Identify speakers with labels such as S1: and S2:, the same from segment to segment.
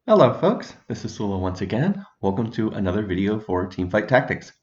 S1: Hello folks, this is Lulu once again. Welcome to another video for Teamfight Tactics.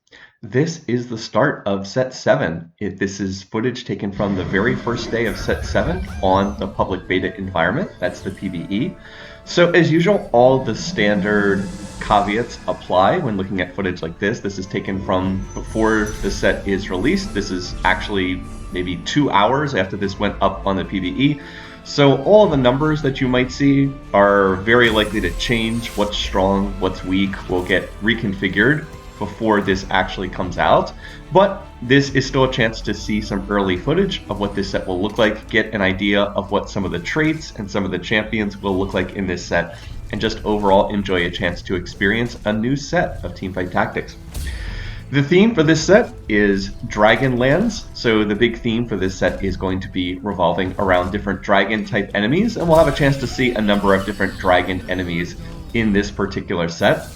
S1: This is the start of Set 7. This is footage taken from the very first day of Set 7 on the public beta environment. That's the PBE. So as usual, all the standard caveats apply when looking at footage like this. This is taken from before the set is released. This is actually maybe 2 hours after this went up on the PBE. So all the numbers that you might see are very likely to change. What's strong, what's weak will get reconfigured before this actually comes out. But this is still a chance to see some early footage of what this set will look like, get an idea of what some of the traits and some of the champions will look like in this set, and just overall enjoy a chance to experience a new set of Teamfight Tactics. The theme for this set is Dragonlands, so the big theme for this set is going to be revolving around different dragon-type enemies, and we'll have a chance to see a number of different dragon enemies in this particular set.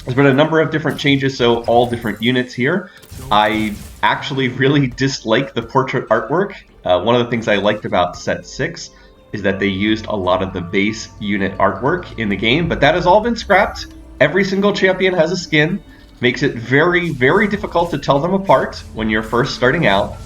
S1: There's been a number of different changes, so all different units here. I actually really dislike the portrait artwork. One of the things I liked about Set 6 is that they used a lot of the base unit artwork in the game, but that has all been scrapped. Every single champion has a skin. Makes it very, very difficult to tell them apart when you're first starting out.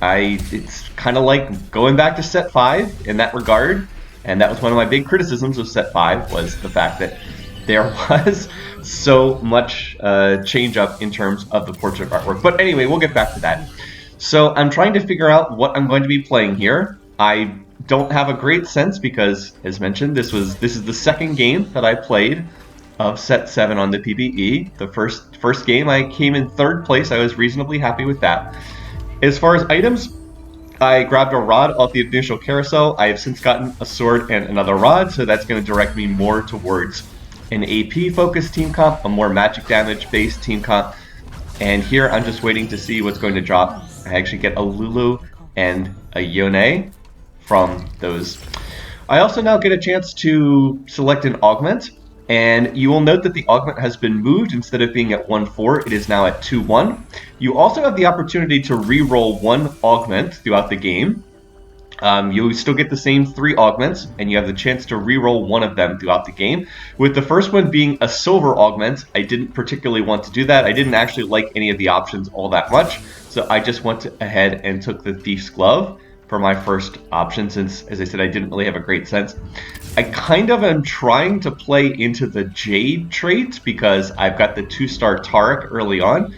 S1: It's kind of like going back to Set 5 in that regard, and that was one of my big criticisms of Set 5, was the fact that there was so much change up in terms of the portrait artwork. But anyway, we'll get back to that. So I'm trying to figure out what I'm going to be playing here. I don't have a great sense because, as mentioned, this is the second game that I played of Set 7 on the PBE. The first game I came in 3rd place. I was reasonably happy with that. As far as items, I grabbed a rod off the initial carousel. I have since gotten a sword and another rod, so that's going to direct me more towards an AP-focused team comp, a more magic damage-based team comp. And here I'm just waiting to see what's going to drop. I actually get a Lulu and a Yone from those. I also now get a chance to select an augment. And you will note that the augment has been moved. Instead of being at 1-4, it is now at 2-1. You also have the opportunity to re-roll one augment throughout the game. You still get the same 3 augments, and you have the chance to re-roll one of them throughout the game. With the first one being a silver augment, I didn't particularly want to do that. I didn't actually like any of the options all that much, so I just went ahead and took the Thief's Glove for my first option, since, as I said, I didn't really have a great sense. I kind of am trying to play into the Jade trait because I've got the 2-star Taric early on,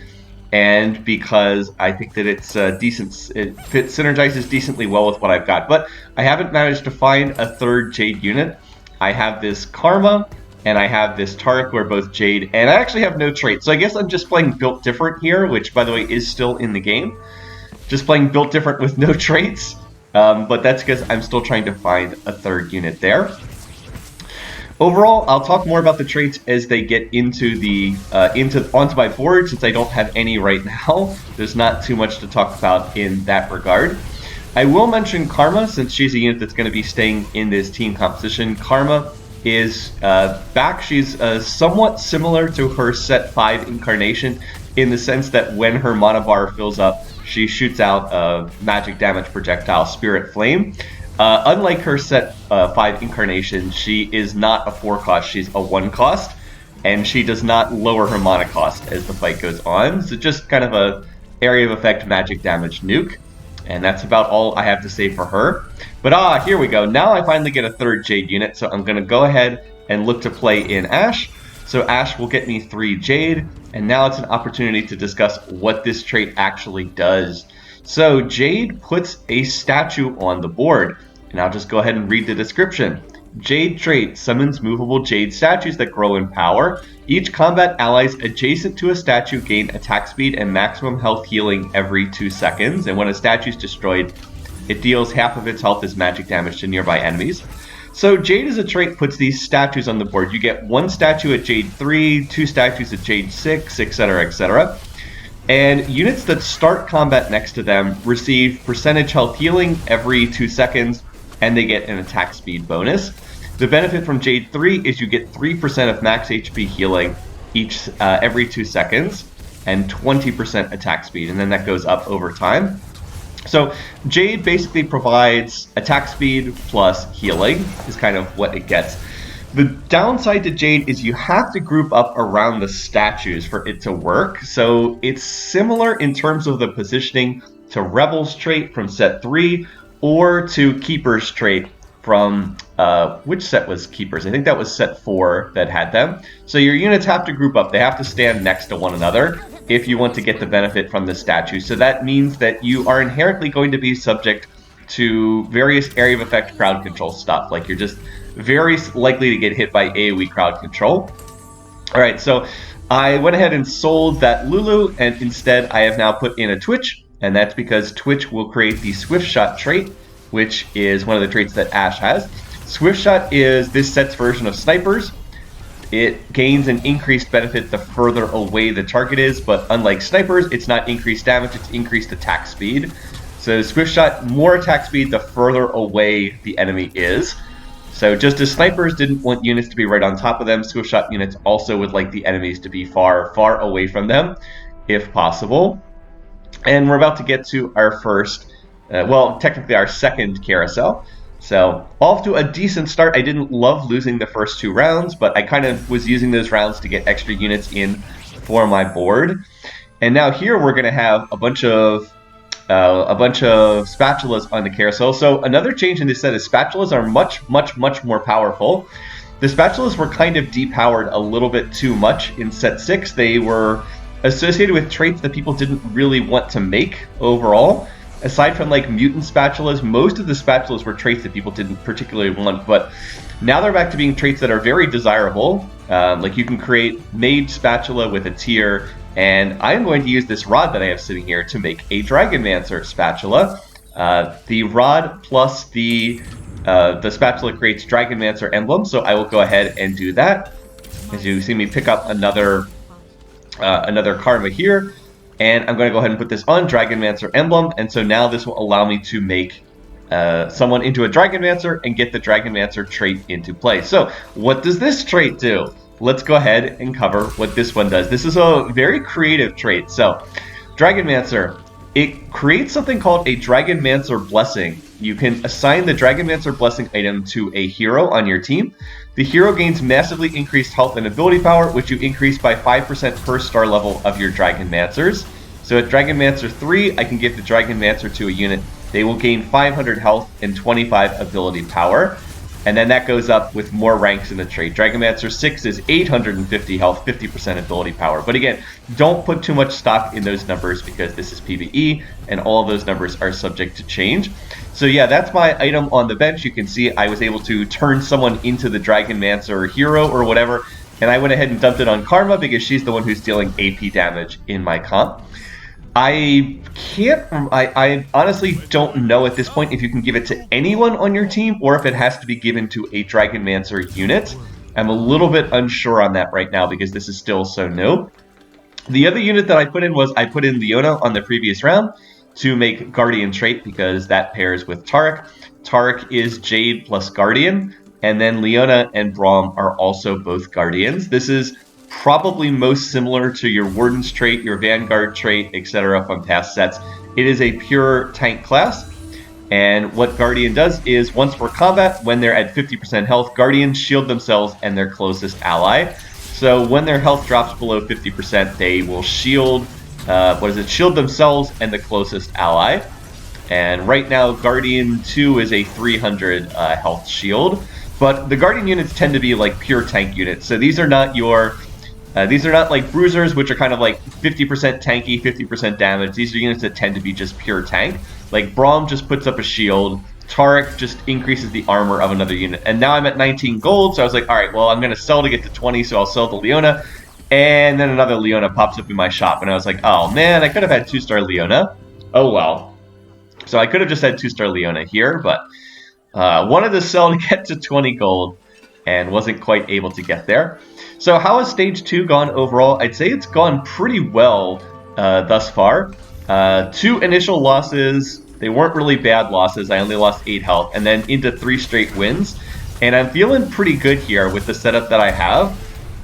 S1: and because I think that it's decent, it synergizes decently well with what I've got. But I haven't managed to find a 3rd Jade unit. I have this Karma, and I have this Taric who are both Jade, and I actually have no traits. So I guess I'm just playing Built Different here, which, by the way, is still in the game. Just playing Built Different with no traits. But that's because I'm still trying to find a 3rd unit there. Overall, I'll talk more about the traits as they get into the onto my board, since I don't have any right now. There's not too much to talk about in that regard. I will mention Karma, since she's a unit that's going to be staying in this team composition. Karma is back. She's somewhat similar to her Set 5 incarnation, in the sense that when her mana bar fills up, she shoots out a magic damage projectile, Spirit Flame. Unlike her Set 5 incarnation, she is not a 4-cost, she's a 1-cost, and she does not lower her mana cost as the fight goes on. So just kind of a area of effect magic damage nuke, and that's about all I have to say for her. But here we go. Now I finally get a 3rd Jade unit, so I'm going to go ahead and look to play in Ashe. So Ashe will get me 3 Jade, and now it's an opportunity to discuss what this trait actually does. So Jade puts a statue on the board, and I'll just go ahead and read the description. Jade trait summons movable Jade statues that grow in power. Each combat allies adjacent to a statue gain attack speed and maximum health healing every 2 seconds, and when a statue is destroyed, it deals half of its health as magic damage to nearby enemies. So Jade as a trait puts these statues on the board. You get 1 statue at Jade 3, 2 statues at Jade 6, etc., etc. And units that start combat next to them receive percentage health healing every 2 seconds, and they get an attack speed bonus. The benefit from Jade 3 is you get 3% of max HP healing every 2 seconds, and 20% attack speed, and then that goes up over time. So Jade basically provides attack speed plus healing is kind of what it gets. The downside to Jade is you have to group up around the statues for it to work. So it's similar in terms of the positioning to Rebel's trait from set 3 or to Keeper's trait from, which set was Keeper's? I think that was set 4 that had them. So your units have to group up. They have to stand next to one another if you want to get the benefit from the statue. So that means that you are inherently going to be subject to various area of effect crowd control stuff. Like you're just very likely to get hit by AoE crowd control. Alright, so I went ahead and sold that Lulu, and instead I have now put in a Twitch, and that's because Twitch will create the Swift Shot trait, which is one of the traits that Ashe has. Swift Shot is this set's version of Snipers. It gains an increased benefit the further away the target is, but unlike Snipers, it's not increased damage, it's increased attack speed. So Swift Shot, more attack speed the further away the enemy is. So just as Snipers didn't want units to be right on top of them, Swift Shot units also would like the enemies to be far, far away from them, if possible. And we're about to get to our first, well, technically our second carousel. So off to a decent start. I didn't love losing the first 2 rounds, but I kind of was using those rounds to get extra units in for my board. And now here we're going to have a bunch of spatulas on the carousel. So another change in this set is spatulas are much more powerful. The spatulas were kind of depowered a little bit too much in set 6. They were associated with traits that people didn't really want to make overall. Aside from like mutant spatulas, most of the spatulas were traits that people didn't particularly want, but now they're back to being traits that are very desirable. Like you can create mage spatula with a tier, and I'm going to use this rod that I have sitting here to make a Dragonmancer spatula. The rod plus the spatula creates Dragonmancer emblem, so I will go ahead and do that. As you see me pick up another karma here, and I'm going to go ahead and put this on Dragonmancer emblem, and so now this will allow me to make someone into a Dragonmancer and get the Dragonmancer trait into play. So what does this trait do? Let's go ahead and cover what this one does. This is a very creative trait. So Dragonmancer, it creates something called a Dragonmancer Blessing. You can assign the Dragonmancer Blessing item to a hero on your team. The hero gains massively increased health and ability power, which you increase by 5% per star level of your Dragonmancers. So at Dragonmancer 3, I can give the Dragonmancer to a unit. They will gain 500 health and 25 ability power. And then that goes up with more ranks in the trait. Dragonmancer 6 is 850 health, 50% ability power. But again, don't put too much stock in those numbers because this is PBE, and all of those numbers are subject to change. So yeah, that's my item on the bench. You can see I was able to turn someone into the Dragonmancer hero or whatever, and I went ahead and dumped it on Karma because she's the one who's dealing AP damage in my comp. I honestly don't know at this point if you can give it to anyone on your team or if it has to be given to a Dragonmancer unit. I'm a little bit unsure on that right now because this is still so new. The other unit that I put in was I put in Leona on the previous round to make Guardian trait because that pairs with Taric. Taric is Jade plus Guardian, and then Leona and Braum are also both Guardians. This is probably most similar to your Warden's trait, your Vanguard trait, etc. from past sets. It is a pure tank class, and what Guardian does is once per combat, when they're at 50% health, Guardians shield themselves and their closest ally. So when their health drops below 50%, they will shield, shield themselves and the closest ally. And right now, Guardian 2 is a 300 health shield, but the Guardian units tend to be like pure tank units. So these are not your these are not like bruisers, which are kind of like 50% tanky, 50% damage. These are units that tend to be just pure tank. Like Braum just puts up a shield. Taric just increases the armor of another unit. And now I'm at 19 gold, so I was like, all right, well, I'm going to sell to get to 20, so I'll sell the Leona. And then another Leona pops up in my shop, and I was like, oh man, I could have had 2-star Leona. Oh well. So I could have just had 2-star Leona here, but wanted to sell to get to 20 gold and wasn't quite able to get there. So how has Stage 2 gone overall? I'd say it's gone pretty well thus far. 2 initial losses. They weren't really bad losses. I only lost 8 health, and then into 3 straight wins. And I'm feeling pretty good here with the setup that I have.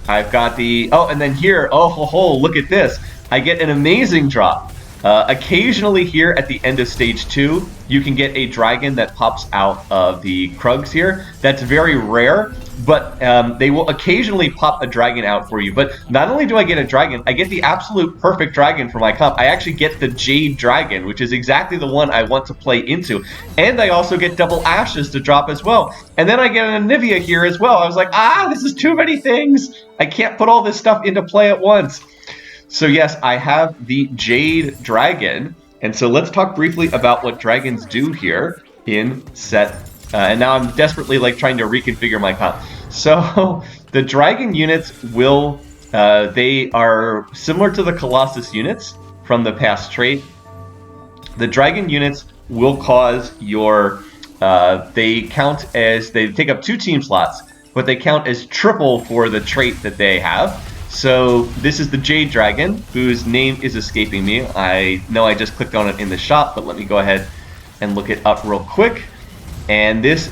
S1: I've got the... Oh, and then here, oh, ho, ho, look at this. I get an amazing drop. Occasionally here at the end of stage 2, you can get a dragon that pops out of the Krugs here. That's very rare, but they will occasionally pop a dragon out for you. But not only do I get a dragon, I get the absolute perfect dragon for my comp. I actually get the Jade Dragon, which is exactly the one I want to play into. And I also get double ashes to drop as well. And then I get an Anivia here as well. I was like, this is too many things. I can't put all this stuff into play at once. So yes, I have the Jade Dragon, and so let's talk briefly about what dragons do here in set, and now I'm desperately like trying to reconfigure my comp. So the dragon units will, they are similar to the Colossus units from the past trait. The dragon units will cause your, they count as, they take up 2 team slots, but they count as triple for the trait that they have. So this is the Jade Dragon, whose name is escaping me. I know I just clicked on it in the shop, but let me go ahead and look it up real quick. And this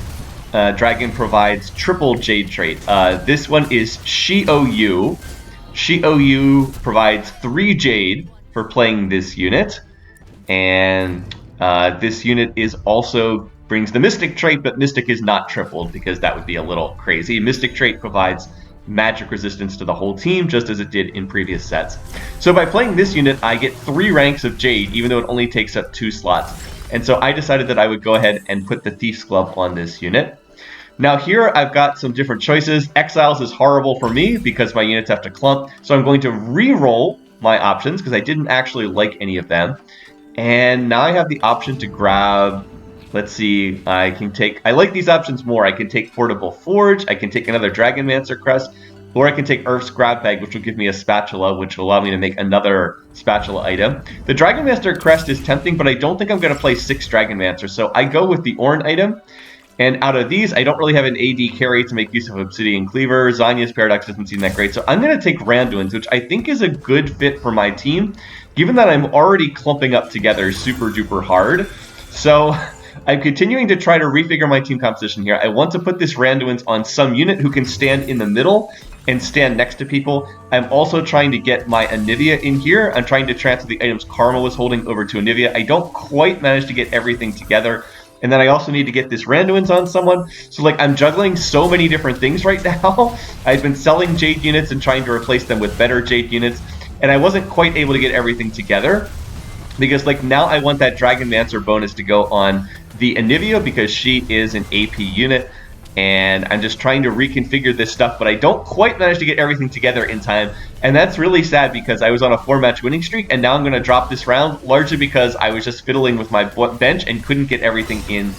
S1: dragon provides triple Jade trait. This one is Shi-O-Yu. Shi-O-Yu provides 3 Jade for playing this unit. And this unit is also brings the Mystic trait, but Mystic is not tripled because that would be a little crazy. Mystic trait provides magic resistance to the whole team, just as it did in previous sets. So by playing this unit, I get 3 ranks of Jade, even though it only takes up 2 slots. And so I decided that I would go ahead and put the Thief's Glove on this unit. Now here I've got some different choices. Exiles is horrible for me because my units have to clump, so I'm going to re-roll my options because I didn't actually like any of them. And now I have the option to grab, let's see, I like these options more. I can take Portable Forge, I can take another Dragonmancer Crest, or I can take Earth's Grab Bag, which will give me a spatula, which will allow me to make another spatula item. The Dragonmancer Crest is tempting, but I don't think I'm going to play 6 Dragonmancer, so I go with the Ornn item. And out of these, I don't really have an AD carry to make use of Obsidian Cleaver. Zanya's Paradox doesn't seem that great, so I'm going to take Randuin's, which I think is a good fit for my team, given that I'm already clumping up together super duper hard. So I'm continuing to try to refigure my team composition here. I want to put this Randuin's on some unit who can stand in the middle and stand next to people. I'm also trying to get my Anivia in here. I'm trying to transfer the items Karma was holding over to Anivia. I don't quite manage to get everything together. And then I also need to get this Randuin's on someone. So like I'm juggling so many different things right now. I've been selling Jade units and trying to replace them with better Jade units. And I wasn't quite able to get everything together. Because like now I want that Dragonmancer bonus to go on the Anivia because she is an AP unit. And I'm just trying to reconfigure this stuff, but I don't quite manage to get everything together in time. And that's really sad because I was on a 4-match winning streak, and now I'm going to drop this round, largely because I was just fiddling with my bench and couldn't get everything in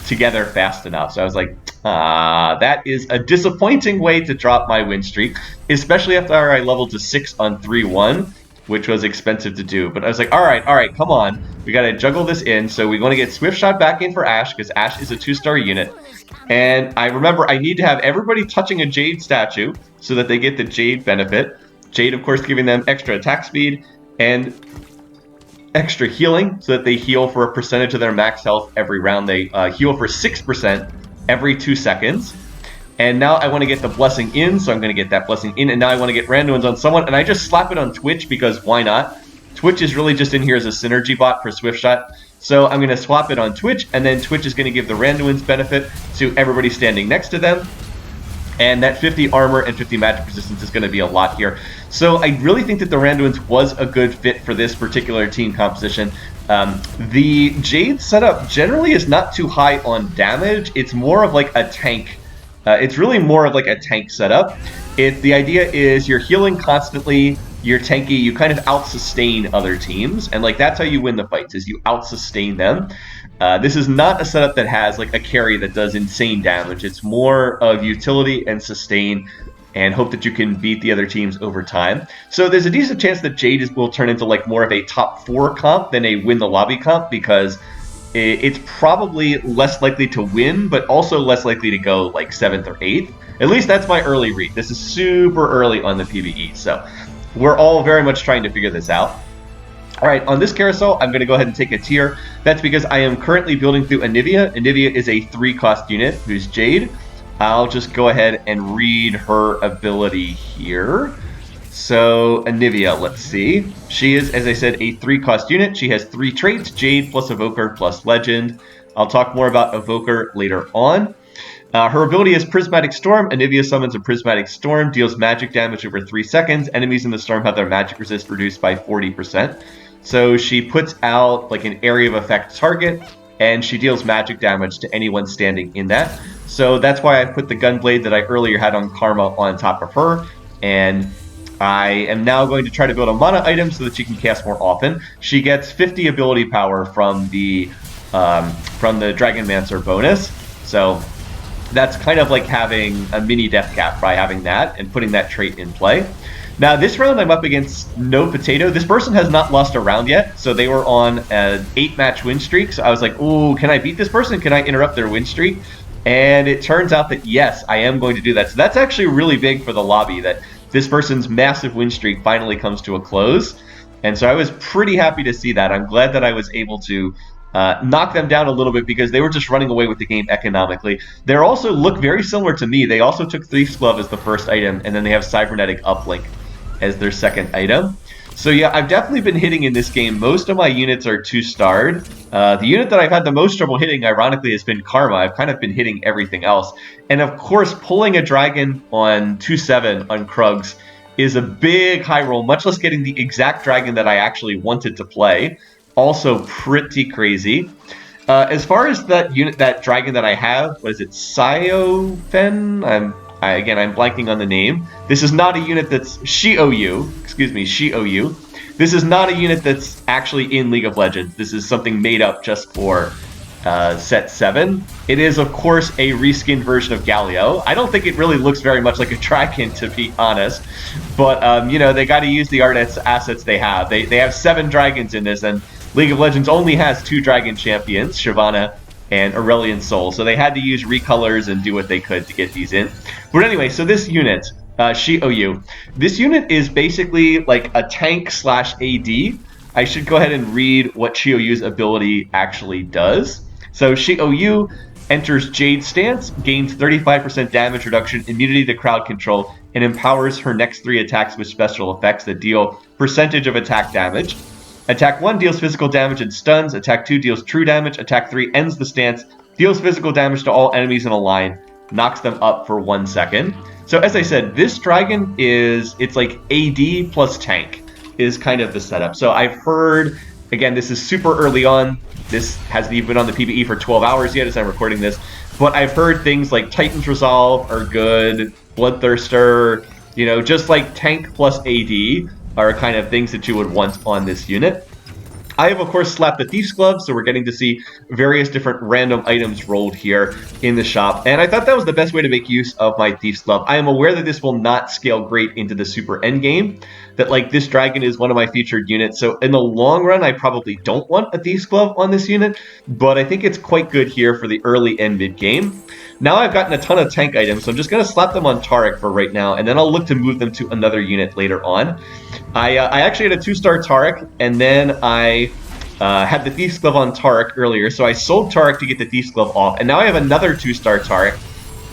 S1: together fast enough. So I was like, that is a disappointing way to drop my win streak, especially after I leveled to 6 on 3-1, which was expensive to do. But I was like, all right, come on. We got to juggle this in. So we want to get Swift Shot back in for Ashe, because Ashe is a 2-star unit. And I remember I need to have everybody touching a Jade statue so that they get the Jade benefit. Jade, of course, giving them extra attack speed and extra healing so that they heal for a percentage of their max health every round. They heal for 6% every 2 seconds. And now I want to get the Blessing in, so I'm going to get that Blessing in. And now I want to get Randuin's on someone, and I just slap it on Twitch because why not? Twitch is really just in here as a synergy bot for Swift Shot. So I'm going to swap it on Twitch, and then Twitch is going to give the Randuin's benefit to everybody standing next to them. And that 50 armor and 50 magic resistance is going to be a lot here. So I really think that the Randuin's was a good fit for this particular team composition. The Jade setup generally is not too high on damage. It's more of like a tank. It's really more of like a tank setup. The idea is you're healing constantly. You're tanky, you kind of out-sustain other teams, and like that's how you win the fights, is you out-sustain them. This is not a setup that has like a carry that does insane damage. It's more of utility and sustain and hope that you can beat the other teams over time. So there's a decent chance that Jade will turn into like more of a top 4 comp than a win the lobby comp, because it's probably less likely to win, but also less likely to go like 7th or 8th. At least that's my early read. This is super early on the PBE, so we're all very much trying to figure this out. All right, on this carousel, I'm going to go ahead and take a tier. That's because I am currently building through Anivia. Anivia is a 3-cost unit who's Jade. I'll just go ahead and read her ability here. So Anivia, let's see. She is, as I said, a 3-cost unit. She has 3 traits, Jade plus Evoker plus Legend. I'll talk more about Evoker later on. Her ability is Prismatic Storm. Anivia summons a Prismatic Storm, deals magic damage over 3 seconds. Enemies in the storm have their magic resist reduced by 40%. So she puts out like an area of effect target, and she deals magic damage to anyone standing in that. So that's why I put the Gunblade that I earlier had on Karma on top of her, and I am now going to try to build a mana item so that she can cast more often. She gets 50 ability power from the Dragonmancer bonus, so that's kind of like having a mini death cap by having that and putting that trait in play. Now this round I'm up against No Potato. This person has not lost a round yet, so they were on an 8-match win streak. So I was like, ooh, can I beat this person? Can I interrupt their win streak? And it turns out that yes, I am going to do that. So that's actually really big for the lobby, that this person's massive win streak finally comes to a close. And so I was pretty happy to see that. I'm glad that I was able to knock them down a little bit because they were just running away with the game economically. They also look very similar to me. They also took Thief's Glove as the first item, and then they have Cybernetic Uplink as their second item. So yeah, I've definitely been hitting in this game. Most of my units are 2-starred. The unit that I've had the most trouble hitting, ironically, has been Karma. I've kind of been hitting everything else. And of course, pulling a dragon on 2/7 on Krugs is a big high roll, much less getting the exact dragon that I actually wanted to play. Also pretty crazy. As far as that unit, that dragon that I have, what is it, Siofen? Again, I'm blanking on the name. This is not a unit that's Shiou. Excuse me, Shiou. This is not a unit that's actually in League of Legends. This is something made up just for Set 7. It is, of course, a reskinned version of Galio. I don't think it really looks very much like a dragon, to be honest. But, you know, they got to use the art assets they have. They have 7 dragons in this, and League of Legends only has 2 dragon champions, Shyvana and Aurelion Soul. So they had to use recolors and do what they could to get these in. But anyway, so this unit, Shiou, this unit is basically like a tank / AD. I should go ahead and read what Shiou's ability actually does. So Shiou enters Jade stance, gains 35% damage reduction, immunity to crowd control, and empowers her next 3 attacks with special effects that deal percentage of attack damage. Attack 1 deals physical damage and stuns. Attack 2 deals true damage. Attack 3 ends the stance, deals physical damage to all enemies in a line, knocks them up for 1 second. So as I said, this dragon it's like AD plus tank is kind of the setup. So I've heard, again, this is super early on. This hasn't even been on the PBE for 12 hours yet as I'm recording this. But I've heard things like Titan's Resolve are good, Bloodthirster, you know, just like tank plus AD are kind of things that you would want on this unit. I have, of course, slapped the Thief's Glove, so we're getting to see various different random items rolled here in the shop. And I thought that was the best way to make use of my Thief's Glove. I am aware that this will not scale great into the super endgame, that like this dragon is one of my featured units. So in the long run, I probably don't want a Thief's Glove on this unit, but I think it's quite good here for the early and mid game. Now I've gotten a ton of tank items, so I'm just going to slap them on Taric for right now, and then I'll look to move them to another unit later on. I actually had a 2-star Taric, and then I had the Thief's Glove on Taric earlier, so I sold Taric to get the Thief's Glove off, and now I have another 2-star Taric,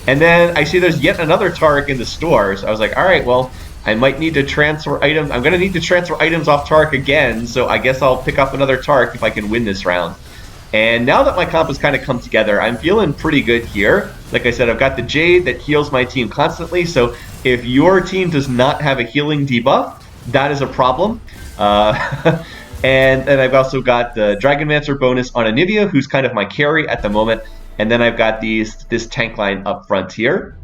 S1: and then I see there's yet another Taric in the store, so I was like, alright, well, I might need to transfer items. I'm going to need to transfer items off Taric again, so I guess I'll pick up another Taric if I can win this round. And now that my comp has kind of come together, I'm feeling pretty good here. Like I said, I've got the Jade that heals my team constantly, so if your team does not have a healing debuff, that is a problem. And then I've also got the Dragonmancer bonus on Anivia, who's kind of my carry at the moment. And then I've got this tank line up front here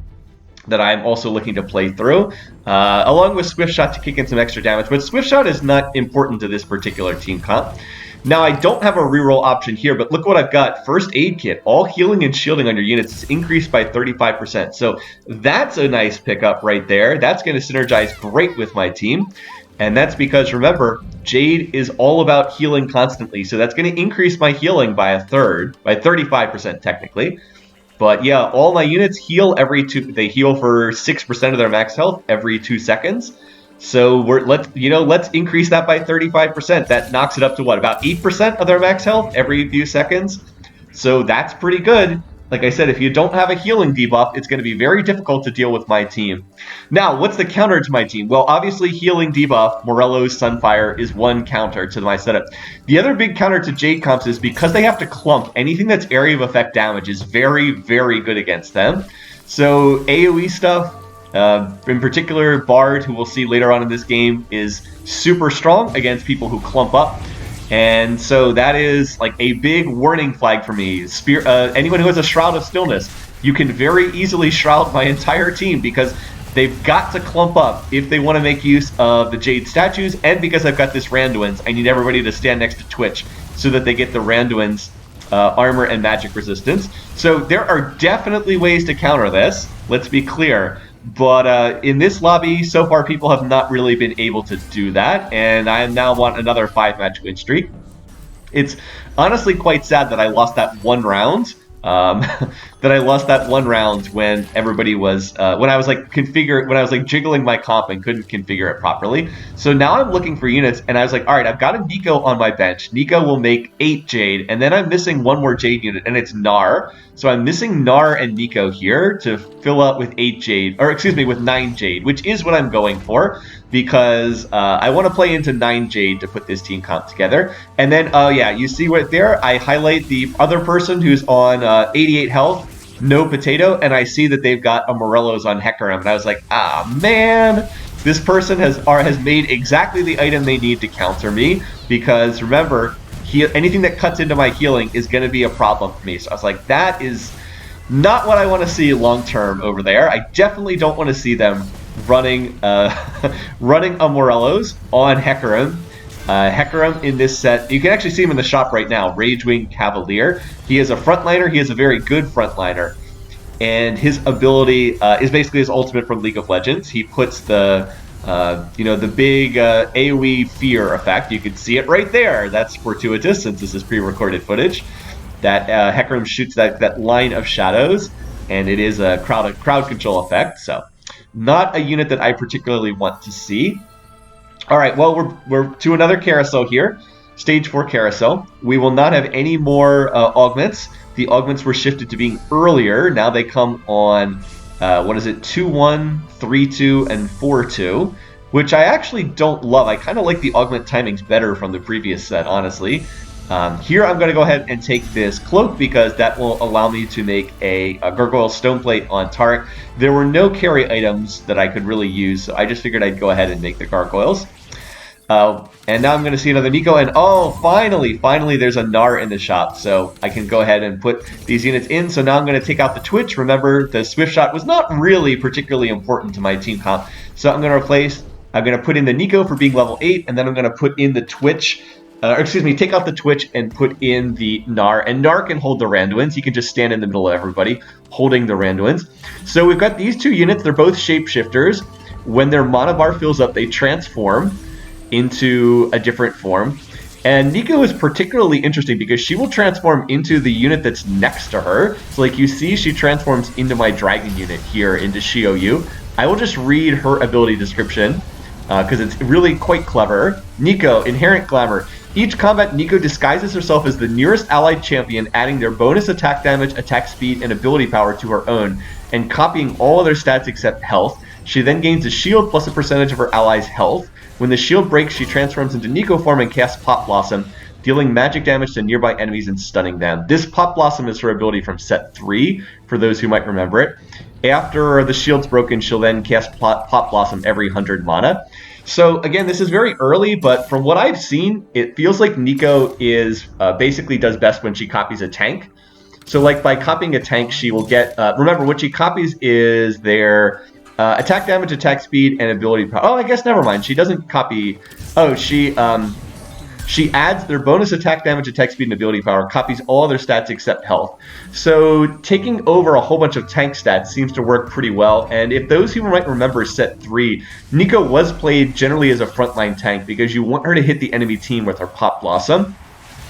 S1: that I'm also looking to play through, along with Swift Shot to kick in some extra damage. But Swift Shot is not important to this particular team comp. Now, I don't have a reroll option here, but look what I've got. First Aid Kit. All healing and shielding on your units is increased by 35%. So that's a nice pickup right there. That's going to synergize great with my team. And that's because, remember, Jade is all about healing constantly. So that's going to increase my healing by 1/3, by 35% technically. But yeah, all my units heal they heal for 6% of their max health every 2 seconds. So let's increase that by 35%. That knocks it up to what, about 8% of their max health every few seconds. So that's pretty good. like I said, if you don't have a healing debuff, it's going to be very difficult to deal with my team. Now, what's the counter to my team? Well, obviously, healing debuff, Morello's Sunfire, is one counter to my setup. The other big counter to Jade comps is because they have to clump, anything that's area of effect damage is very, very good against them. So AoE stuff, in particular, Bard, who we'll see later on in this game, is super strong against people who clump up. And so that is like a big warning flag for me. Anyone who has a Shroud of Stillness, you can very easily shroud my entire team because they've got to clump up if they want to make use of the Jade statues, and because I've got this Randuin's, I need everybody to stand next to Twitch so that they get the Randuin's armor and magic resistance. So there are definitely ways to counter this, let's be clear. But in this lobby, so far, people have not really been able to do that, and I now want another 5-match win streak. It's honestly quite sad that I lost that one round. When everybody was when I was like jiggling my comp and couldn't configure it properly. So now I'm looking for units, and I was like, all right, I've got a Nico on my bench. Nico will make 8 Jade, and then I'm missing one more Jade unit, and it's Gnar. So I'm missing Gnar and Nico here to fill up with 8 Jade, or excuse me, with 9 Jade, which is what I'm going for, because I want to play into 9 Jade to put this team comp together. And then, yeah, you see right there, I highlight the other person who's on 88 health, no potato, and I see that they've got a Morello's on Hecarim, and I was like, ah, man, this person has made exactly the item they need to counter me, because remember, anything that cuts into my healing is going to be a problem for me. So I was like, that is not what I want to see long term over there. I definitely don't want to see them running running a Morello's on Hecarim. Hecarim in this set, you can actually see him in the shop right now, Ragewing Cavalier. He is a frontliner, he is a very good frontliner. And his ability is basically his ultimate from League of Legends. He puts the the big AoE fear effect. You can see it right there. That's fortuitous since this is pre-recorded footage. That Hecarim shoots that line of shadows, and it is a crowd control effect. So, not a unit that I particularly want to see. All right, well, we're to another carousel here, stage 4 carousel. We will not have any more augments. The augments were shifted to being earlier. Now they come on 2-1, 3-2, and 4-2, which I actually don't love. I kind of like the augment timings better from the previous set, honestly. Here I'm going to go ahead and take this cloak because that will allow me to make a Gargoyle Stoneplate on Taric. There were no carry items that I could really use, so I just figured I'd go ahead and make the Gargoyles. And now I'm going to see another Nico, and oh, finally there's a Gnar in the shop, so I can go ahead and put these units in. So now I'm going to take out the Twitch. Remember, the Swift Shot was not really particularly important to my team comp, so I'm going to put in the Nico for being level 8, and then I'm going to put in the Twitch, take out the Twitch and put in the Gnar, and Gnar can hold the Randuin's. He can just stand in the middle of everybody, holding the Randuin's. So we've got these two units. They're both shapeshifters. When their mana bar fills up, they transform into a different form. And Nico is particularly interesting because she will transform into the unit that's next to her. So like you see, she transforms into my dragon unit here, into Shioyu. I will just read her ability description because it's really quite clever. Nico, Inherent Glamour. Each combat, Nico disguises herself as the nearest allied champion, adding their bonus attack damage, attack speed, and ability power to her own, and copying all other stats except health. She then gains a shield plus a percentage of her allies' health. When the shield breaks, she transforms into Nico form and casts Pop Blossom, dealing magic damage to nearby enemies and stunning them. This Pop Blossom is her ability from set 3, for those who might remember it. After the shield's broken, she'll then cast Pop Blossom every 100 mana. So again, this is very early, but from what I've seen, it feels like Nico is basically does best when she copies a tank. So like by copying a tank, she will get, remember what she copies is their attack damage, attack speed, and ability power. Oh, I guess never mind. She doesn't copy. Oh, she adds their bonus attack damage, attack speed, and ability power, copies all their stats except health. So taking over a whole bunch of tank stats seems to work pretty well. And if those who might remember set 3, Nico was played generally as a frontline tank because you want her to hit the enemy team with her Pop Blossom.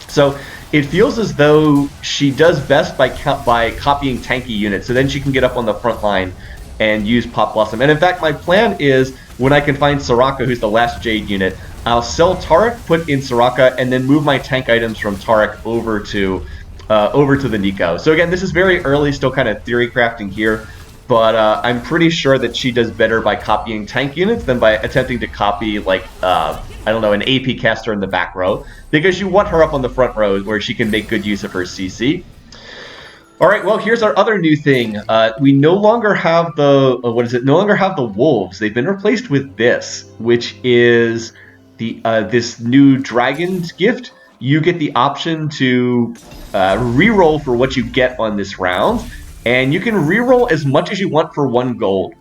S1: So it feels as though she does best by copying tanky units. So then she can get up on the front line and use Pop Blossom. And in fact, my plan is when I can find Soraka, who's the last Jade unit, I'll sell Taric, put in Soraka, and then move my tank items from Taric over to over to the Nico. So again, this is very early, still kind of theory crafting here, but I'm pretty sure that she does better by copying tank units than by attempting to copy, like, I don't know, an AP caster in the back row, because you want her up on the front row where she can make good use of her CC. All right, well, here's our other new thing. We no longer have the, no longer have the wolves. They've been replaced with this, which is the this new dragon's gift. You get the option to re-roll for what you get on this round, and you can re-roll as much as you want for 1 gold.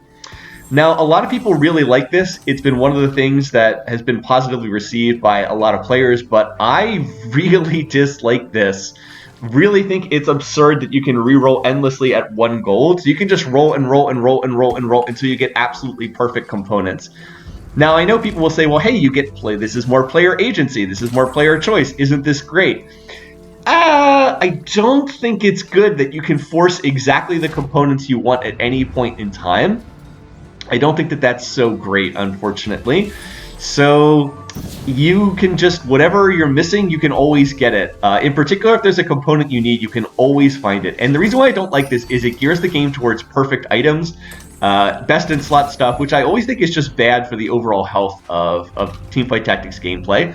S1: Now, a lot of people really like this. It's been one of the things that has been positively received by a lot of players, but I really dislike this. Really think it's absurd that you can re-roll endlessly at 1 gold. So you can just roll and roll and roll and roll and roll until you get absolutely perfect components. Now, I know people will say, well, hey, you get play. This is more player agency. This is more player choice. Isn't this great? I don't think it's good that you can force exactly the components you want at any point in time. I don't think that that's so great, unfortunately. So you can just, whatever you're missing, you can always get it. In particular, if there's a component you need, you can always find it. And the reason why I don't like this is it gears the game towards perfect items, best in slot stuff, which I always think is just bad for the overall health of Teamfight Tactics gameplay.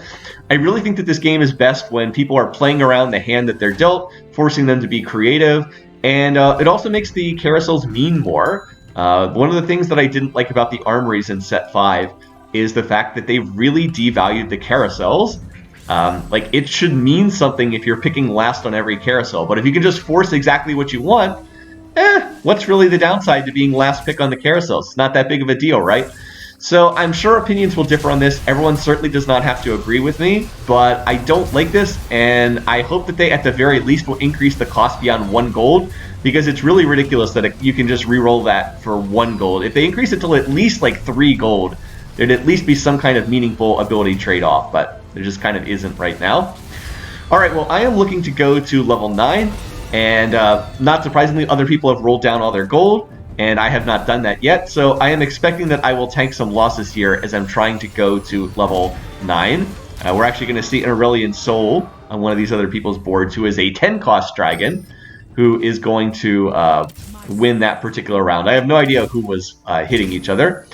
S1: I really think that this game is best when people are playing around the hand that they're dealt, forcing them to be creative, and it also makes the carousels mean more. One of the things that I didn't like about the armories in set 5 is the fact that they really devalued the carousels. Like, it should mean something if you're picking last on every carousel, but if you can just force exactly what you want, what's really the downside to being last pick on the carousels? It's not that big of a deal, right? So I'm sure opinions will differ on this. Everyone certainly does not have to agree with me, but I don't like this, and I hope that they at the very least will increase the cost beyond 1 gold, because it's really ridiculous that you can just re-roll that for 1 gold. If they increase it to at least like 3 gold, there'd at least be some kind of meaningful ability trade-off, but there just kind of isn't right now. All right, well, I am looking to go to level 9, and not surprisingly, other people have rolled down all their gold, and I have not done that yet, so I am expecting that I will tank some losses here as I'm trying to go to level 9. We're actually going to see an Aurelian Soul on one of these other people's boards, who is a 10-cost dragon, who is going to win that particular round. I have no idea who was hitting each other.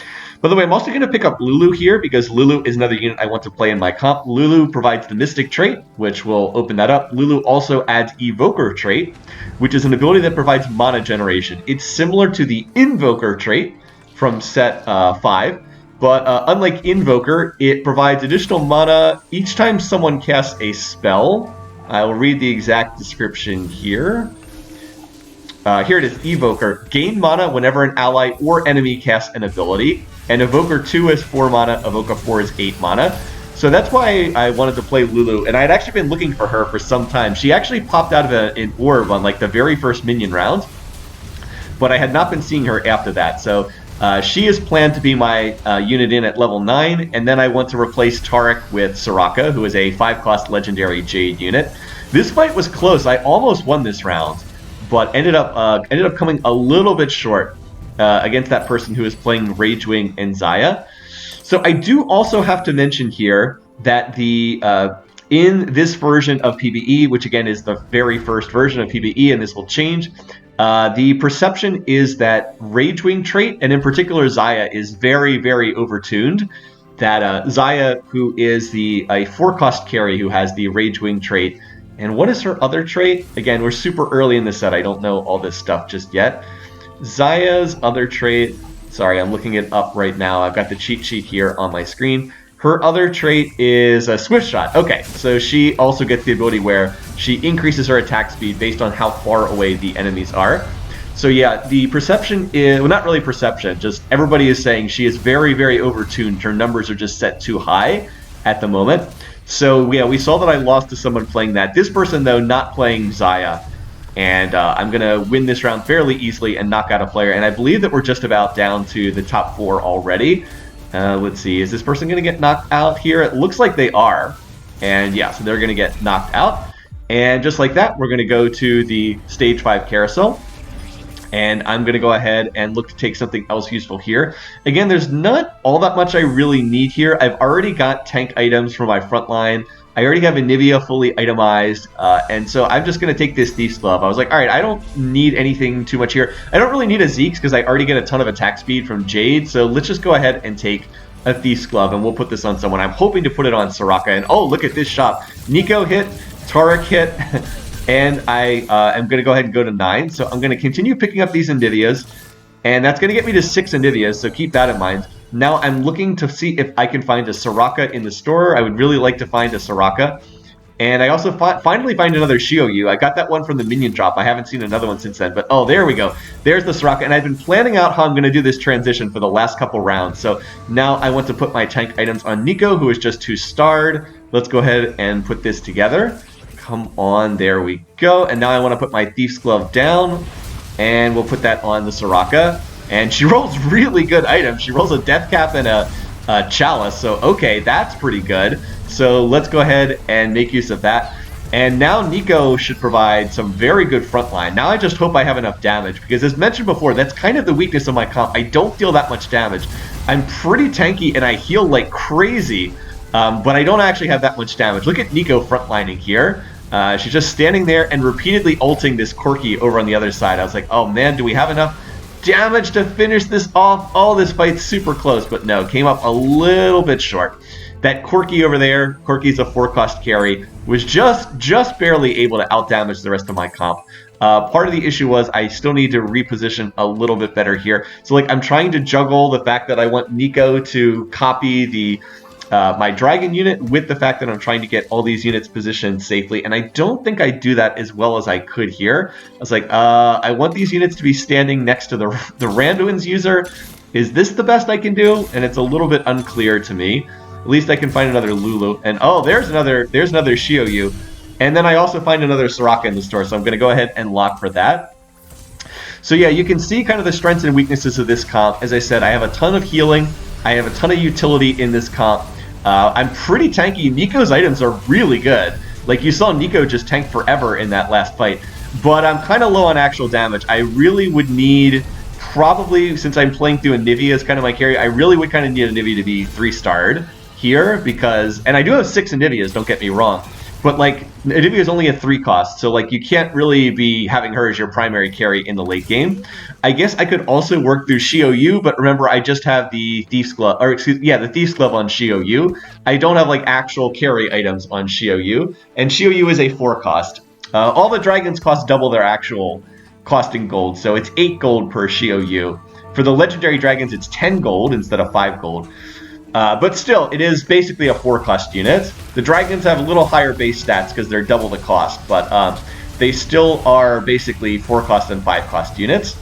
S1: By the way, I'm also going to pick up Lulu here because Lulu is another unit I want to play in my comp. Lulu provides the Mystic trait, which will open that up. Lulu also adds Evoker trait, which is an ability that provides mana generation. It's similar to the Invoker trait from set 5, but unlike Invoker, it provides additional mana each time someone casts a spell. I will read the exact description here. Here it is, Evoker. Gain mana whenever an ally or enemy casts an ability. And Evoker 2 is 4 mana, Evoker 4 is 8 mana. So that's why I wanted to play Lulu, and I had actually been looking for her for some time. She actually popped out of an orb on like the very first minion round, but I had not been seeing her after that. So she is planned to be my unit in at level 9, and then I want to replace Tarek with Soraka, who is a 5-cost legendary Jade unit. This fight was close. I almost won this round, but ended up coming a little bit short against that person who is playing Ragewing and Xayah. So I do also have to mention here that in this version of PBE, which again is the very first version of PBE, and this will change, the perception is that Ragewing trait, and in particular Xayah, is very, very overtuned. That Xayah, who is a 4-cost carry who has the Ragewing trait, and what is her other trait? Again, we're super early in the set. I don't know all this stuff just yet. Xayah's other trait, sorry, I'm looking it up right now. I've got the cheat sheet here on my screen. Her other trait is a Swift Shot. Okay, so she also gets the ability where she increases her attack speed based on how far away the enemies are. So yeah, the perception is, well, not really perception, just everybody is saying she is very, very overtuned. Her numbers are just set too high at the moment. So yeah, we saw that I lost to someone playing that. This person, though, not playing Xayah. And I'm going to win this round fairly easily and knock out a player. And I believe that we're just about down to the top 4 already. Let's see, is this person going to get knocked out here? It looks like they are. And yeah, so they're going to get knocked out. And just like that, we're going to go to the Stage 5 Carousel. And I'm going to go ahead and look to take something else useful here. Again, there's not all that much I really need here. I've already got tank items for my front line. I already have Anivia fully itemized, and so I'm just going to take this Thief's Glove. I was like, all right, I don't need anything too much here. I don't really need a Zeke's because I already get a ton of attack speed from Jade, so let's just go ahead and take a Thief's Glove, and we'll put this on someone. I'm hoping to put it on Soraka, and oh, look at this shop. Nico hit, Tarek hit, and I am going to go ahead and go to 9, so I'm going to continue picking up these Anivias, and that's going to get me to 6 Anivias, so keep that in mind. Now I'm looking to see if I can find a Soraka in the store. I would really like to find a Soraka. And I also finally find another Shioyu. I got that one from the minion drop. I haven't seen another one since then. But oh, there we go. There's the Soraka. And I've been planning out how I'm going to do this transition for the last couple rounds. So now I want to put my tank items on Nico, who is just 2-starred. Let's go ahead and put this together. Come on, there we go. And now I want to put my Thief's Glove down. And we'll put that on the Soraka. And she rolls really good items. She rolls a Death Cap and a Chalice. So, okay, that's pretty good. So let's go ahead and make use of that. And now Nico should provide some very good frontline. Now I just hope I have enough damage. Because as mentioned before, that's kind of the weakness of my comp. I don't deal that much damage. I'm pretty tanky and I heal like crazy. But I don't actually have that much damage. Look at Nico frontlining here. She's just standing there and repeatedly ulting this Corki over on the other side. I was like, oh man, do we have enough damage to finish this off? Oh, this fight's super close, but no, came up a little bit short. That Corki over there, Corki's a 4-cost carry, was just barely able to outdamage the rest of my comp. Part of the issue was I still need to reposition a little bit better here. So like I'm trying to juggle the fact that I want Nico to copy the my dragon unit with the fact that I'm trying to get all these units positioned safely, and I don't think I do that as well as I could here. I was like, I want these units to be standing next to the Randuin's user. Is this the best I can do? And it's a little bit unclear to me. At least I can find another Lulu, and oh, there's another Shioyu, and then I also find another Soraka in the store, so I'm going to go ahead and lock for that. So yeah, you can see kind of the strengths and weaknesses of this comp. As I said, I have a ton of healing. I have a ton of utility in this comp. I'm pretty tanky. Nico's items are really good. Like you saw Nico just tank forever in that last fight. But I'm kind of low on actual damage. I really would need, probably, since I'm playing through Anivia as kind of my carry, I really would kind of need Anivia to be 3-starred here because, and I do have 6 Anivias, don't get me wrong. But like, Anivia is only a 3-cost, so like you can't really be having her as your primary carry in the late game. I guess I could also work through Shioyu, but remember I just have the Thief's Glove, or excuse me, yeah, the Thief's Glove on Shioyu. I don't have like actual carry items on Shioyu, and Shioyu is a 4-cost. All the dragons cost double their actual cost in gold, so it's 8 gold per Shioyu. For the legendary dragons, it's 10 gold instead of 5 gold. But still, it is basically a 4-cost unit. The dragons have a little higher base stats because they're double the cost, but they still are basically 4-cost and 5-cost units.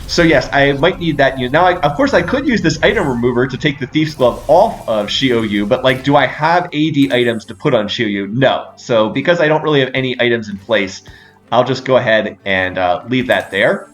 S1: So yes, I might need that unit. Now, of course, I could use this item remover to take the Thief's Glove off of Shioyu, but like, do I have AD items to put on Shioyu? No. So because I don't really have any items in place, I'll just go ahead and leave that there.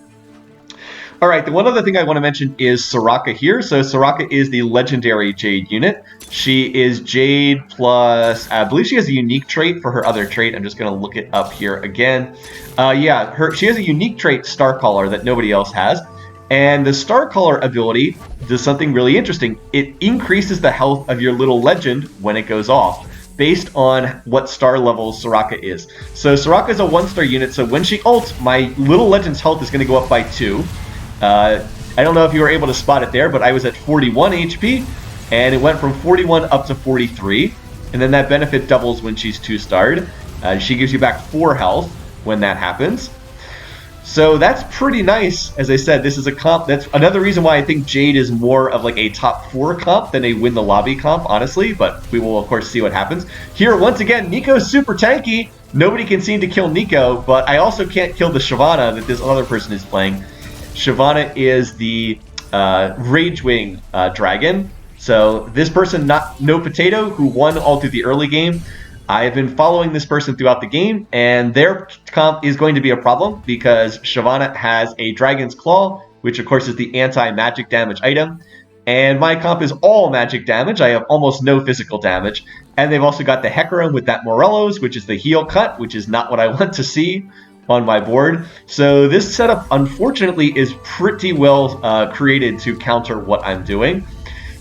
S1: All right, the one other thing I want to mention is Soraka here. So Soraka is the legendary Jade unit. She is Jade plus, I believe she has a unique trait for her other trait. I'm just going to look it up here again. Yeah, she has a unique trait, Starcaller, that nobody else has. And the Starcaller ability does something really interesting. It increases the health of your little legend when it goes off, based on what star level Soraka is. So Soraka is a 1-star unit, so when she ults, my little legend's health is going to go up by 2. I don't know if you were able to spot it there, but I was at 41 HP, and it went from 41 up to 43, and then that benefit doubles when she's 2-starred. She gives you back 4 health when that happens. So that's pretty nice. As I said, this is a comp. That's another reason why I think Jade is more of like a top 4 comp than a win the lobby comp, honestly, but we will of course see what happens. Here, once again, Nico's super tanky. Nobody can seem to kill Nico, but I also can't kill the Shyvana that this other person is playing. Shyvana is the Ragewing dragon. So this person, No Potato, who won all through the early game, I have been following this person throughout the game, and their comp is going to be a problem because Shyvana has a Dragon's Claw, which of course is the anti-magic damage item, and my comp is all magic damage. I have almost no physical damage, and they've also got the Hecarim with that Morello's, which is the heal cut, which is not what I want to see on my board. So this setup, unfortunately, is pretty well created to counter what I'm doing.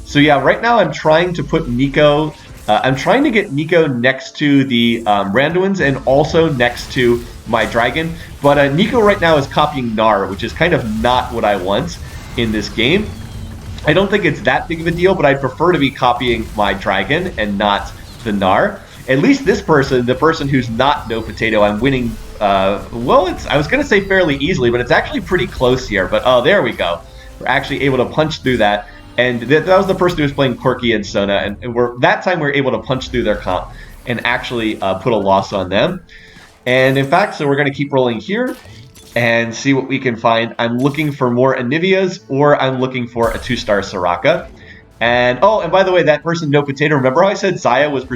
S1: So yeah, right now I'm trying to put Nico I'm trying to get Nico next to the Randuins and also next to my dragon. But Nico right now is copying Gnar, which is kind of not what I want in this game. I don't think it's that big of a deal, but I'd prefer to be copying my dragon and not the Gnar. At least this person, the person who's not No Potato, I'm winning, well, I was going to say fairly easily, but it's actually pretty close here. But, oh, there we go. We're actually able to punch through that. And that was the person who was playing Quirky and Sona, and that time we were able to punch through their comp and actually put a loss on them. And in fact, so we're going to keep rolling here and see what we can find. I'm looking for more Anivias, or I'm looking for a 2-star Soraka. And oh, and by the way, that person No Potato, remember how I said Xayah was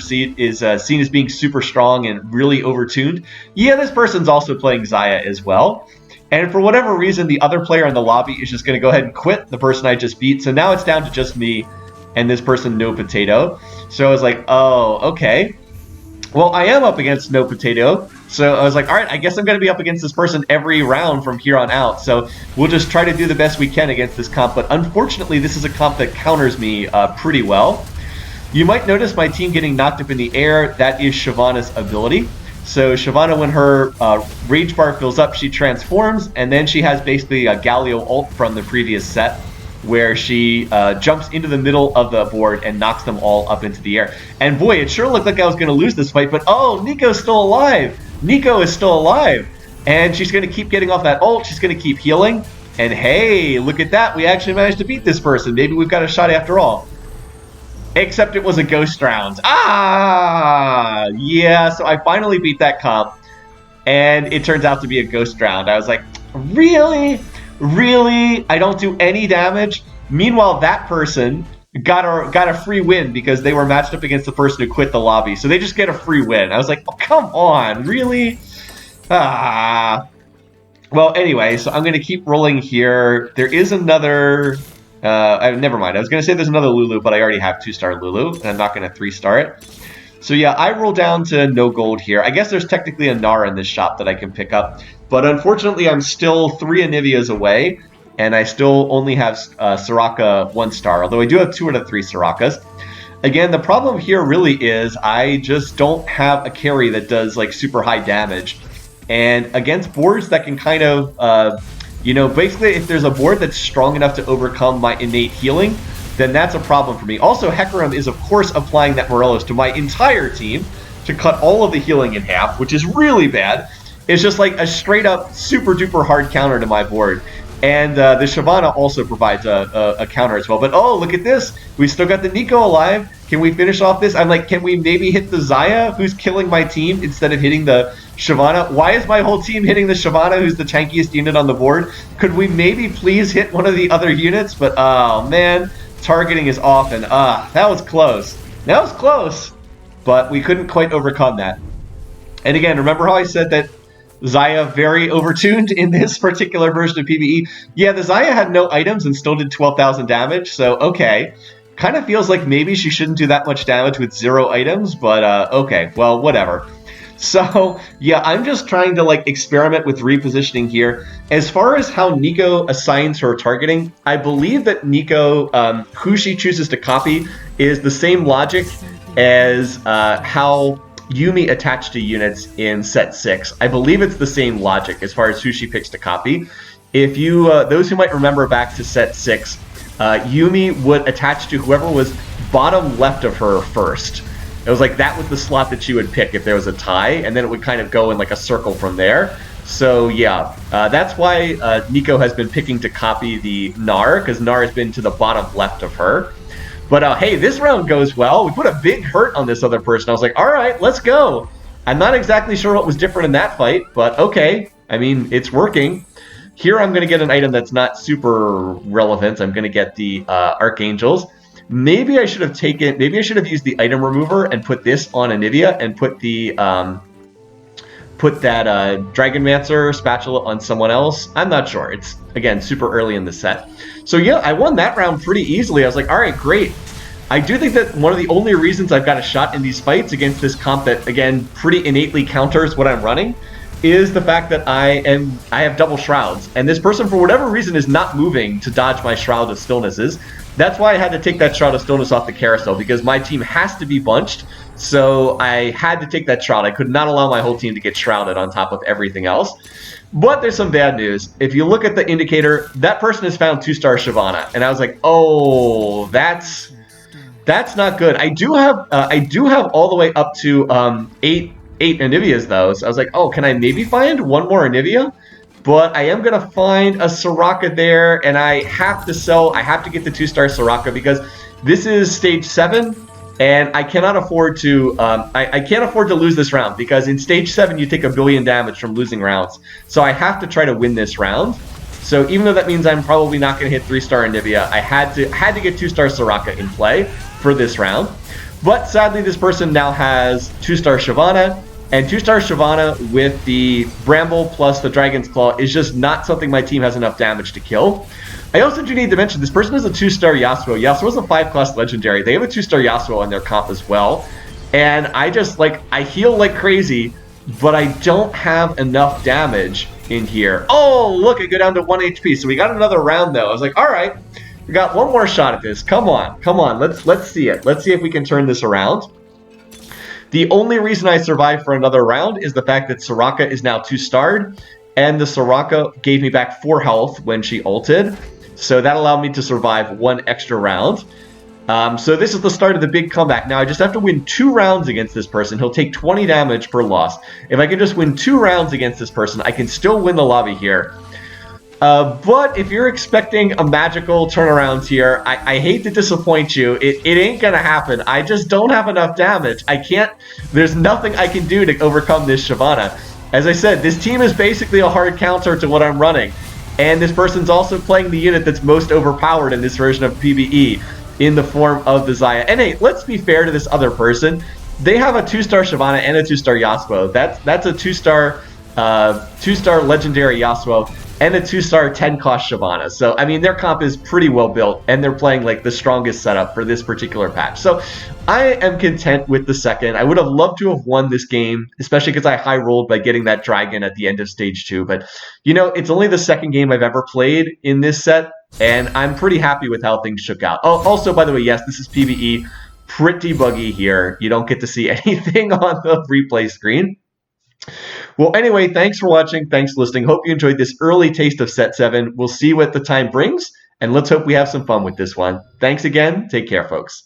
S1: seen as being super strong and really overtuned? Yeah, this person's also playing Xayah as well. And for whatever reason, the other player in the lobby is just going to go ahead and quit the person I just beat. So now it's down to just me and this person, No Potato. So I was like, oh, okay. Well, I am up against No Potato. So I was like, all right, I guess I'm going to be up against this person every round from here on out. So we'll just try to do the best we can against this comp. But unfortunately, this is a comp that counters me pretty well. You might notice my team getting knocked up in the air. That is Shyvana's ability. So Shyvana, when her rage bar fills up, she transforms, and then she has basically a Galio ult from the previous set, where she jumps into the middle of the board and knocks them all up into the air. And boy, it sure looked like I was going to lose this fight, but oh, Nico's still alive! Nico is still alive! And she's going to keep getting off that ult, she's going to keep healing, and hey, look at that, we actually managed to beat this person. Maybe we've got a shot after all. Except it was a ghost round. Ah! Yeah, so I finally beat that comp, and it turns out to be a ghost round. I was like, really? Really? I don't do any damage? Meanwhile, that person got a free win because they were matched up against the person who quit the lobby. So they just get a free win. I was like, oh, come on, really? Ah. Well, anyway, so I'm going to keep rolling here. There is another... never mind. I was going to say there's another Lulu, but I already have 2-star Lulu, and I'm not going to 3-star it. So yeah, I roll down to no gold here. I guess there's technically a Gnar in this shop that I can pick up, but unfortunately I'm still 3 Anivias away, and I still only have Soraka 1-star, although I do have 2 out of 3 Sorakas. Again, the problem here really is I just don't have a carry that does like super high damage, and against boards that can kind of... you know, basically, if there's a board that's strong enough to overcome my innate healing, then that's a problem for me. Also, Hecarim is, of course, applying that Morelos to my entire team to cut all of the healing in half, which is really bad. It's just like a straight-up, super-duper hard counter to my board. And the Shyvana also provides a counter as well. But, oh, look at this. We still got the Nico alive. Can we finish off this? I'm like, can we maybe hit the Xayah, who's killing my team, instead of hitting the Shyvana? Why is my whole team hitting the Shyvana, who's the tankiest unit on the board? Could we maybe please hit one of the other units? But, oh, man, targeting is off, and that was close. That was close, but we couldn't quite overcome that. And again, remember how I said that Xayah very overtuned in this particular version of PBE? Yeah, the Xayah had no items and still did 12,000 damage, so okay. Kind of feels like maybe she shouldn't do that much damage with 0 items, but okay, well, whatever. So, yeah, I'm just trying to, like, experiment with repositioning here. As far as how Nico assigns her targeting, I believe that Nico, who she chooses to copy, is the same logic as how Yuumi attached to units in Set 6. I believe it's the same logic as far as who she picks to copy. If you, those who might remember back to Set 6, Yuumi would attach to whoever was bottom left of her first. It was like that was the slot that she would pick if there was a tie, and then it would kind of go in like a circle from there. So yeah, that's why Nico has been picking to copy the Gnar, because Gnar has been to the bottom left of her. But hey, this round goes well. We put a big hurt on this other person. I was like, all right, let's go. I'm not exactly sure what was different in that fight, but okay. I mean, it's working. Here I'm going to get an item that's not super relevant. I'm going to get the Archangels. Maybe I should have used the item remover and put this on Anivia and put the put that Dragonmancer spatula on someone else. I'm not sure. It's, again, super early in the set. So yeah, I won that round pretty easily. I was like, all right, great. I do think that one of the only reasons I've got a shot in these fights against this comp that, again, pretty innately counters what I'm running is the fact that I have double shrouds. And this person, for whatever reason, is not moving to dodge my Shroud of Stillnesses. That's why I had to take that Shroud of Stillness off the Carousel, because my team has to be bunched. So I had to take that Shroud. I could not allow my whole team to get shrouded on top of everything else. But there's some bad news. If you look at the indicator, that person has found 2-star Shyvana. And I was like, oh, that's not good. I do have all the way up to eight Anivias though. So I was like, oh, can I maybe find one more Anivia? But I am going to find a Soraka there, and I have to sell. I have to get the 2-star Soraka because this is stage 7, and I cannot afford to. I can't afford to lose this round because in stage 7 you take 1 billion damage from losing rounds. So I have to try to win this round. So even though that means I'm probably not going to hit 3-star Anivia, I had to get 2-star Soraka in play for this round. But sadly, this person now has 2-star Shyvana. And 2-star Shyvana with the Bramble plus the Dragon's Claw is just not something my team has enough damage to kill. I also do need to mention this person is a 2-star Yasuo. Yasuo is a 5-class legendary. They have a 2-star Yasuo in their comp as well. And I just I heal like crazy, but I don't have enough damage in here. Oh, look, I go down to 1 HP. So we got another round though. I was like, all right, we got one more shot at this. Come on, let's see it. Let's see if we can turn this around. The only reason I survived for another round is the fact that Soraka is now 2-starred, and the Soraka gave me back 4 health when she ulted, so that allowed me to survive 1 extra round. So this is the start of the big comeback. Now I just have to win 2 rounds against this person. He'll take 20 damage per loss. If I can just win 2 rounds against this person, I can still win the lobby here. But if you're expecting a magical turnaround here, I hate to disappoint you. It ain't gonna happen. I just don't have enough damage. I can't. There's nothing I can do to overcome this Shyvana. As I said, this team is basically a hard counter to what I'm running. And this person's also playing the unit that's most overpowered in this version of PBE in the form of the Xayah. And hey, let's be fair to this other person. They have a 2-star Shyvana and a 2-star Yasuo. That's a 2-star legendary Yasuo and a 2-star 10-cost Shyvana. So, I mean, their comp is pretty well built, and they're playing, like, the strongest setup for this particular patch. So, I am content with the second. I would have loved to have won this game, especially because I high-rolled by getting that dragon at the end of Stage 2. But, you know, it's only the second game I've ever played in this set, and I'm pretty happy with how things shook out. Oh, also, by the way, yes, this is PBE. Pretty buggy here. You don't get to see anything on the replay screen. Well, anyway, thanks for watching. Thanks for listening. Hope you enjoyed this early taste of Set 7. We'll see what the time brings, and let's hope we have some fun with this one. Thanks again. Take care, folks.